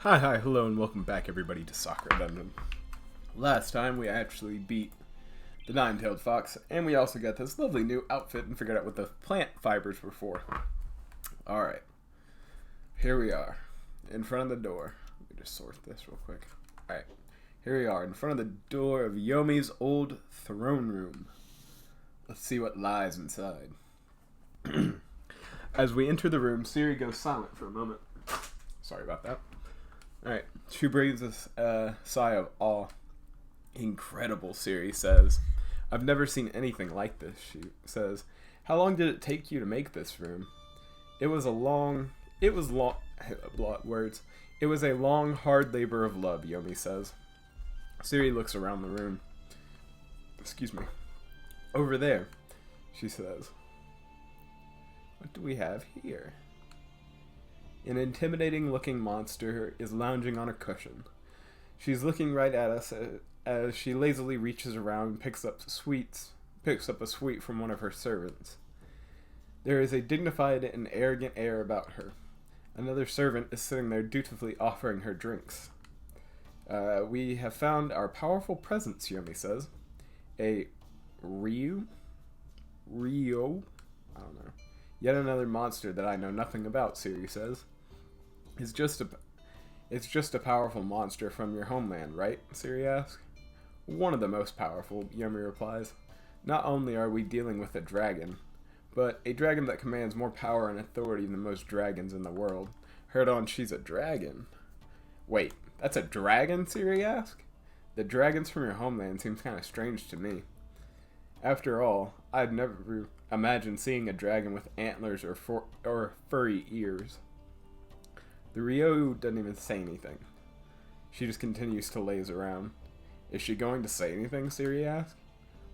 Hi, hello, and welcome back, everybody, to Sakura Dungeon. Last time, we actually beat the nine-tailed fox, and we also got this lovely new outfit and figured out what the plant fibers were for. Alright, here we are, in front of the door. Let me just sort this real quick. Alright, here we are, in front of the door of Yomi's old throne room. Let's see what lies inside. As we enter the room, Siri goes silent for a moment. Sorry about that. Alright, she breathes a sigh of awe. Incredible, Siri says. I've never seen anything like this, she says. How long did it take you to make this room? It was a long, hard labor of love, Yomi says. Siri looks around the room. Excuse me. Over there, she says. What do we have here? An intimidating-looking monster is lounging on a cushion. She's looking right at us as she lazily reaches around and picks up a sweet from one of her servants. There is a dignified and arrogant air about her. Another servant is sitting there dutifully offering her drinks. We have found our powerful presence, Yomi says. A Ryuuou? I don't know. Yet another monster that I know nothing about, Siri says. It's just a powerful monster from your homeland, right? Siri asks. One of the most powerful, Yomi replies. Not only are we dealing with a dragon, but a dragon that commands more power and authority than most dragons in the world. Heard on she's a dragon. Wait, that's a dragon? Siri asks. The dragons from your homeland seems kind of strange to me. After all, I'd never imagined seeing a dragon with antlers or furry ears. The Ryuuou doesn't even say anything. She just continues to laze around. Is she going to say anything, Siri asks?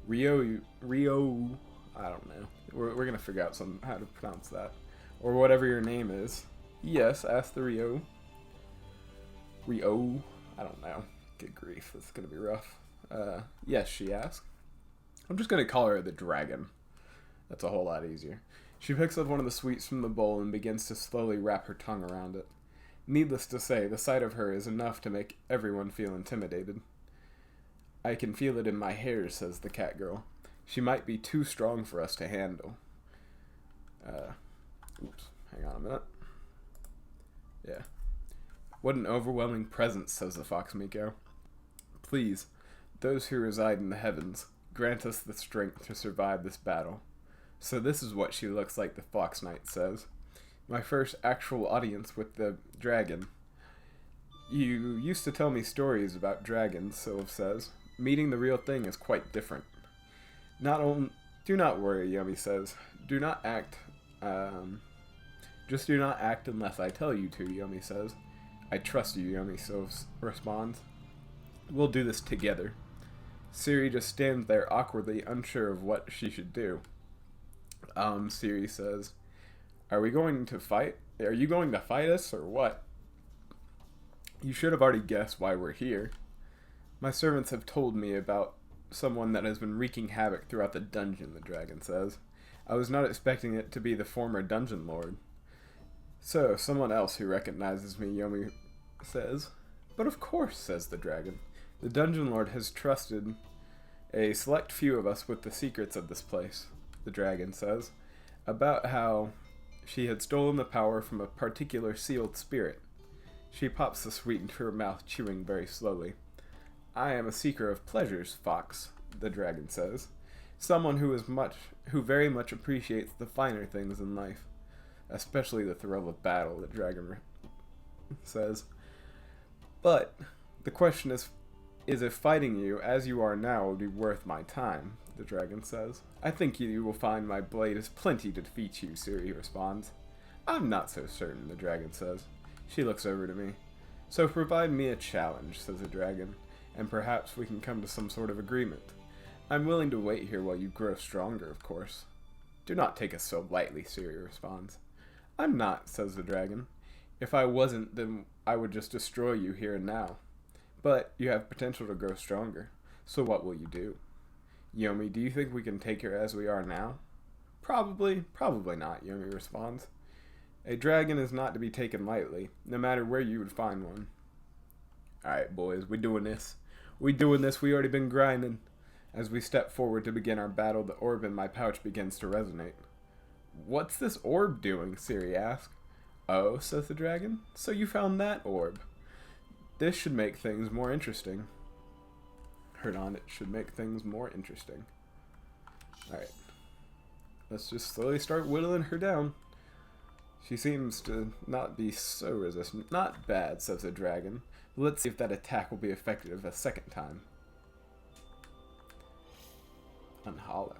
Ryuuou, I don't know. We're going to figure out how to pronounce that. Or whatever your name is. Yes, asked the Ryuuou. Ryuuou, I don't know. Good grief, this is going to be rough. Yes, she asked. I'm just going to call her the dragon. That's a whole lot easier. She picks up one of the sweets from the bowl and begins to slowly wrap her tongue around it. Needless to say, the sight of her is enough to make everyone feel intimidated. I can feel it in my hair, says the cat girl. She might be too strong for us to handle. Oops, hang on a minute. Yeah. What an overwhelming presence, says the fox Miko. Please, those who reside in the heavens, grant us the strength to survive this battle. So this is what she looks like, the fox knight says. My first actual audience with the dragon. You used to tell me stories about dragons, Sylph says. Meeting the real thing is quite different. Do not worry, Yomi says. Do not act, just do not act unless I tell you to, Yomi says. I trust you, Yomi, Sylph responds. We'll do this together. Siri just stands there awkwardly, unsure of what she should do. Siri says, Are you going to fight us, or what? You should have already guessed why we're here. My servants have told me about someone that has been wreaking havoc throughout the dungeon, the dragon says. I was not expecting it to be the former dungeon lord. So, someone else who recognizes me, Yomi says. But of course, says the dragon. The dungeon lord has trusted a select few of us with the secrets of this place, the dragon says, about how she had stolen the power from a particular sealed spirit. She pops the sweet into her mouth, chewing very slowly. I am a seeker of pleasures, fox, the dragon says. Someone who very much appreciates the finer things in life, especially the thrill of battle, the dragon says. But the question is if fighting you as you are now will be worth my time, the dragon says. I think you will find my blade is plenty to defeat you, Siri responds. I'm not so certain, the dragon says. She looks over to me. So provide me a challenge, says the dragon, and perhaps we can come to some sort of agreement. I'm willing to wait here while you grow stronger, of course. Do not take us so lightly, Siri responds. I'm not, says the dragon. If I wasn't, then I would just destroy you here and now. But you have potential to grow stronger. So what will you do? Yomi, do you think we can take her as we are now? Probably not, Yomi responds. A dragon is not to be taken lightly, no matter where you would find one. Alright, boys, we doing this. We doing this, we already been grinding. As we step forward to begin our battle, the orb in my pouch begins to resonate. What's this orb doing? Siri asks. Oh, says the dragon. So you found that orb. This should make things more interesting. Heard on, it should make things more interesting. Alright. Let's just slowly start whittling her down. She seems to not be so resistant. Not bad, says the dragon. Let's see if that attack will be effective a second time. Unhollow.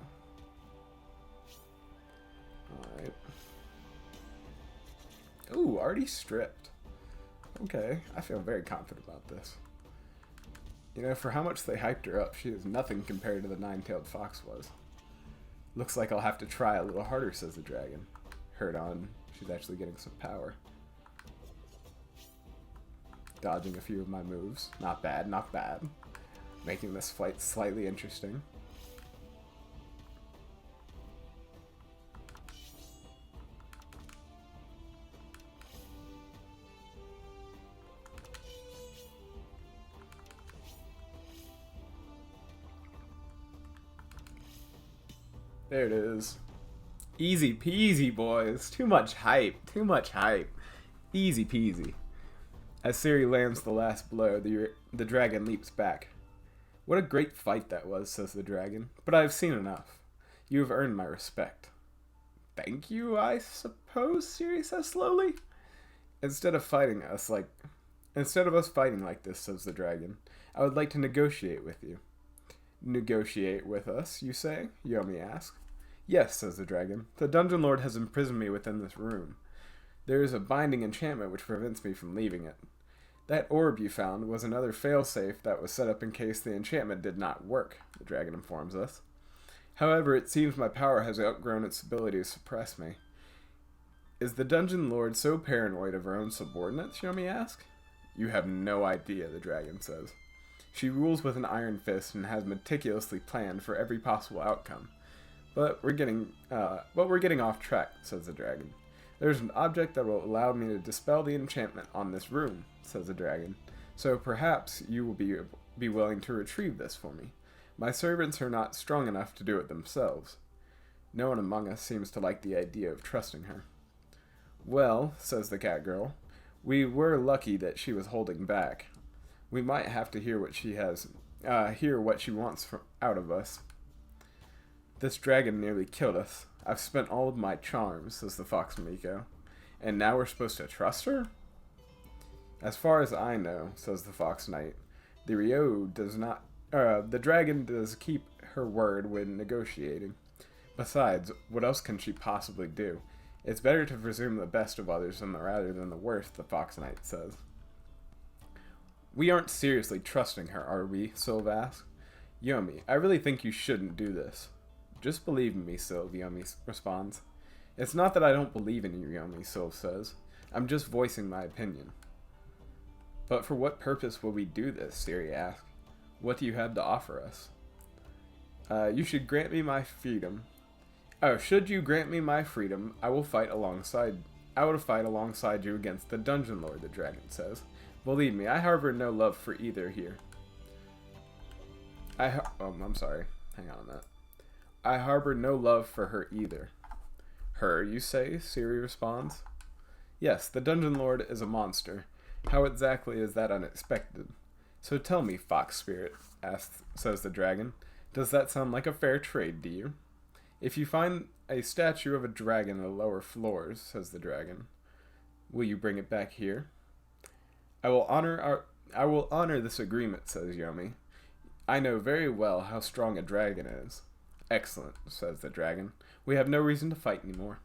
Alright. Ooh, already stripped. Okay, I feel very confident about this. You know, for how much they hyped her up, she is nothing compared to the nine-tailed fox was. Looks like I'll have to try a little harder, says the dragon. Heard on, she's actually getting some power. Dodging a few of my moves. Not bad, not bad. Making this fight slightly interesting. There it is. Easy peasy, boys. Too much hype. Too much hype. Easy peasy. As Siri lands the last blow, the dragon leaps back. What a great fight that was, says the dragon. But I have seen enough. You have earned my respect. Thank you, I suppose, Siri says slowly. Instead of us fighting like this, says the dragon, I would like to negotiate with you. Negotiate with us, you say? Yomi asks. Yes, says the dragon. The dungeon lord has imprisoned me within this room. There is a binding enchantment which prevents me from leaving it. That orb you found was another failsafe that was set up in case the enchantment did not work, the dragon informs us. However, it seems my power has outgrown its ability to suppress me. Is the dungeon lord so paranoid of her own subordinates, Yomi asks? You have no idea, the dragon says. She rules with an iron fist and has meticulously planned for every possible outcome. But we're getting off track, says the dragon. There's an object that will allow me to dispel the enchantment on this room, says the dragon. So perhaps you will be willing to retrieve this for me. My servants are not strong enough to do it themselves. No one among us seems to like the idea of trusting her. Well, says the cat girl, we were lucky that she was holding back. We might have to hear what she wants out of us. This dragon nearly killed us. I've spent all of my charms, says the fox Miko. And now we're supposed to trust her? As far as I know, says the fox knight, the Ryuuou does not. The dragon does keep her word when negotiating. Besides, what else can she possibly do? It's better to presume the best of others rather than the worst, the fox knight says. We aren't seriously trusting her, are we? Sylve asks. Yomi, I really think you shouldn't do this. Just believe in me, Sylve, Yomi responds. It's not that I don't believe in you, Yomi, Sylve says. I'm just voicing my opinion. But for what purpose will we do this? Siri asks. What do you have to offer us? You should grant me my freedom. Oh, should you grant me my freedom, I will fight alongside you against the dungeon lord, the dragon says. Believe me, I harbor no love for either here. I'm sorry. Hang on a minute. I harbor no love for her either. Her, you say? Siri responds. Yes, the dungeon lord is a monster. How exactly is that unexpected? So tell me, fox spirit, says the dragon. Does that sound like a fair trade to you? If you find a statue of a dragon in the lower floors, says the dragon, will you bring it back here? I will honor this agreement, says Yomi. I know very well how strong a dragon is. Excellent, says the dragon. We have no reason to fight anymore.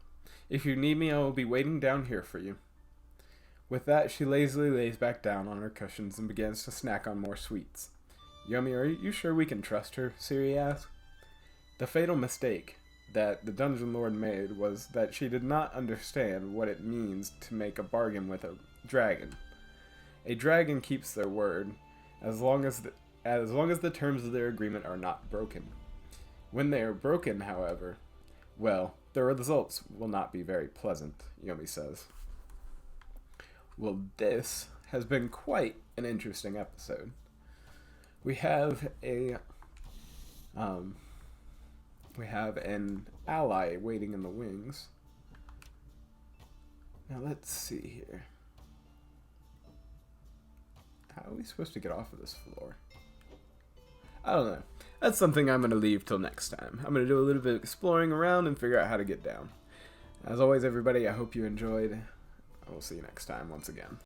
If you need me, I will be waiting down here for you. With that, she lazily lays back down on her cushions and begins to snack on more sweets. Yomi, are you sure we can trust her? Siri asks. The fatal mistake that the dungeon lord made was that she did not understand what it means to make a bargain with a dragon. A dragon keeps their word as long as the terms of their agreement are not broken. When they are broken, however, well, the results will not be very pleasant, Yomi says. Well, this has been quite an interesting episode. We have an ally waiting in the wings. Now let's see here. How are we supposed to get off of this floor? I don't know. That's something I'm going to leave till next time. I'm going to do a little bit of exploring around and figure out how to get down. As always, everybody, I hope you enjoyed. I will see you next time once again.